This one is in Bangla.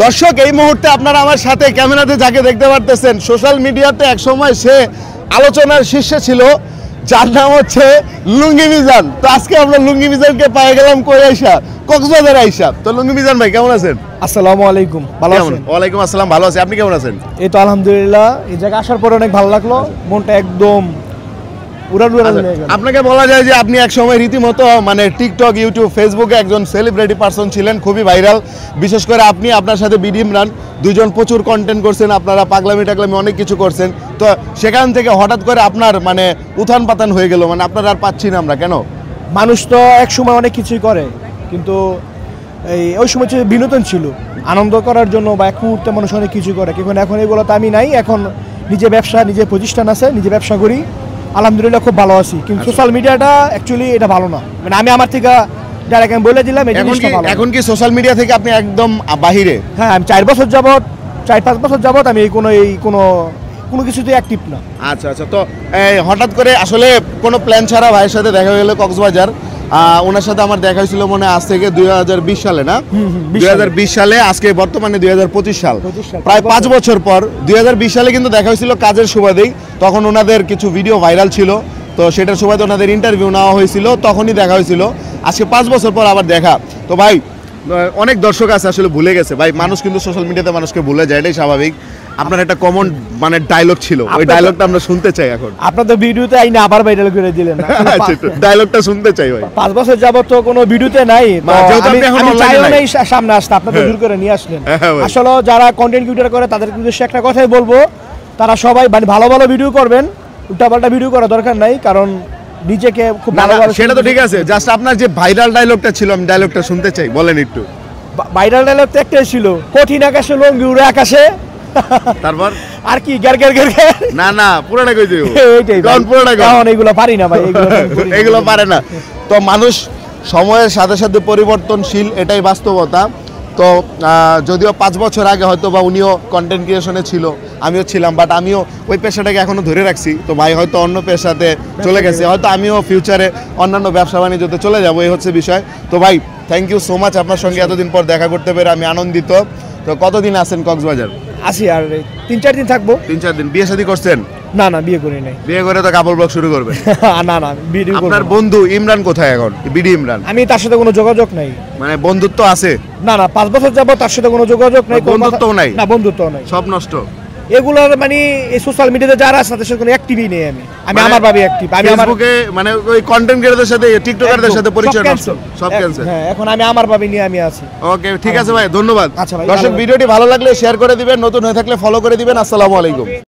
দর্শক এই মুহূর্তে আপনারা আমার সাথে ক্যামেরাতে যাকে দেখতে পারতেছেন সোশ্যাল মিডিয়াতে একসময় সে আলোচনার শীর্ষে ছিল, যার নাম হচ্ছে লুঙ্গি মিজান। তো আজকে আমরা লুঙ্গি মিজানকে পেয়ে গেলাম কই আইসা, কক্সবাজার আইসা। তো লুঙ্গি মিজান ভাই কেমন আছেন? আসসালামু আলাইকুম, ভালো আছেন? ওয়ালাইকুম আসসালাম, ভালো আছি। আপনি কেমন আছেন? এই তো আলহামদুলিল্লাহ, এই জায়গায় আসার পরে অনেক ভালো লাগলো, মনটা একদম উড়াল হয়ে গেল। আপনাকে বলা যায় যে আপনি এক সময় রীতিমতো মানে টিকটক, ইউটিউব, ফেসবুকে একজন সেলিব্রিটি পারসন ছিলেন, খুবই ভাইরাল। বিশেষ করে আপনি আপনার সাথে বিডি ইমরান দুজন প্রচুর কন্টেন্ট করছেন, আপনারা পাগলামি টাগলামি অনেক কিছু করছেন। তো সেখান থেকে হঠাৎ করে আপনার মানে উত্থান পাতান হয়ে গেল, মানে আপনার আর পাচ্ছি না আমরা, কেন? মানুষ তো এক সময় অনেক কিছুই করে, কিন্তু ওই সময় বিনোদন ছিল, আনন্দ করার জন্য বা এক মুহূর্তে মানুষ অনেক কিছু করে, কিন্তু এখন এগুলো তো আমি নাই। এখন নিজে ব্যবসা, নিজে প্রতিষ্ঠান আছে, নিজে ব্যবসা করি, আলহামদুলিল্লাহ খুব ভালো আছি। কিন্তু সোশ্যাল মিডিয়াটা অ্যাকচুয়ালি এটা ভালো না, মানে আমি আমার থেকে ডাইরেক্ট আমি বলে দিলাম। এখন কি সোশ্যাল মিডিয়া থেকে আপনি একদম বাহিরে? হ্যাঁ, আমি 4 বছর যাবত, 4-5 বছর যাবত আমি কোনো কিছুতে অ্যাক্টিভ না। আচ্ছা আচ্ছা। তো হঠাৎ করে আসলে কোনো প্ল্যান ছাড়া ভাইয়ের সাথে দেখা গেল কক্সবাজার। ওনার সাথে আমার দেখা হয়েছিল মনে আজ থেকে 2020 সালে, না 2020 সালে, আজকে বর্তমানে 2025 সাল, প্রায় 5 বছর পর। 2020 সালে কিন্তু দেখা হয়েছিল কাজের সুবাদেই, তখন ওনাদের কিছু ভিডিও ভাইরাল ছিল, তো সেটার সুবাদে ওনাদের ইন্টারভিউ নেওয়া হয়েছিল, তখনই দেখা হয়েছিল। আজকে 5 বছর পর আবার দেখা। তো ভাই অনেক দর্শক আছে আসলে ভুলে গেছে ভাই, মানুষ কিন্তু সোশ্যাল মিডিয়াতে মানুষকে ভুলে যায়, এটাই স্বাভাবিক। আপনার একটা কমন মানে ডায়লগ ছিল, ওই ডায়লগটা আমরা শুনতে চাই এখন। আপনাদের ভিডিওতে আইনা আবার ভাইরাল করে দিলেন, ডায়লগটা শুনতে চাই ভাই। 5 বছর যাবত তো কোনো ভিডিওতে নাই, আমি চাইও নাই সামনে আসতে, আপনাদের দূর করে নিয়ে আসলেন। আসলে যারা কন্টেন্ট ক্রিয়েটর করে তাদের উদ্দেশ্যে একটা কথাই বলবো, তারা সবাই মানে ভালো ভালো ভিডিও করবেন, উল্টাপাল্টা ভিডিও করা দরকার নাই, কারণ নিজেকে খুব ভালোভাবে। সেটা তো ঠিক আছে, জাস্ট আপনার যে ভাইরাল ডায়লগটা ছিল আমি ডায়লগটা শুনতে চাই, বলেন একটু। ভাইরাল ডায়লগ তো একটাই ছিল, কঠিন আকাশে লঙ্গি উড়ে আকাশে, তারপর আর কি গ্যার গ্যার গ্যার। না না, পুরোটা কই দিও, এইটাই কোন পুরোটা কোন, এগুলো পারি না ভাই, এগুলো পারে না। তো মানুষ সময়ের সাথে সাথে পরিবর্তনশীল, এটাই বাস্তবতা। তো যদিও 5 বছর আগে হয়তো বা উনিও কন্টেন্ট ক্রিয়েশনে ছিল, আমিও ছিলাম, বাট আমিও ওই পেশাটাকে এখনো ধরে রাখছি। তো ভাই হয়তো অন্য পেশাতে চলে গেছে, হয়তো আমিও ফিউচারে অন্যান্য ব্যবসা বাণিজ্যতে চলে যাবো, এই হচ্ছে বিষয়। তো ভাই থ্যাংক ইউ সো মাচ, আপনার সঙ্গে এতদিন পর দেখা করতে পেরে আমি আনন্দিত। তো কতদিন আছেন কক্সবাজার? আসি আর 3-4 দিন থাকবো। 3-4 দিন। বিয়ে শাদী করছেন? না না, বিয়ে করি নাই। বিয়ে করে তো কাপড় ব্লগ শুরু করবেন? না না, ভিডিও। আপনার বন্ধু ইমরান কোথায় এখন? বিডি ইমরান, আমি তার সাথে কোনো যোগাযোগ নাই। মানে বন্ধুত্ব আছে? না না, 5 বছর যাবত তার সাথে কোনো যোগাযোগ নাই, বন্ধুত্ব নাই। না, বন্ধুত্ব নাই, সব নষ্ট। এগুলোর মানে এই সোশ্যাল মিডিয়াতে যারা আছে তাদের সাথে কোনো অ্যাক্টিভই নেই। আমি আমার ভাবে অ্যাক্টিভ, আমি আমার ফেসবুকে মানে ওই কন্টেন্ট ক্রিয়েটরদের সাথে, টিকটকারদের সাথে পরিচয় নষ্ট, সব ক্যান্সেল। হ্যাঁ, এখন আমি আমার ভাবে নিয়ে আমি আছি। ওকে, ঠিক আছে ভাই, ধন্যবাদ। আচ্ছা ভাই, দর্শক ভিডিওটি ভালো লাগলে শেয়ার করে দিবেন, নতুন হয়ে থাকলে ফলো করে দিবেন। আসসালামু আলাইকুম।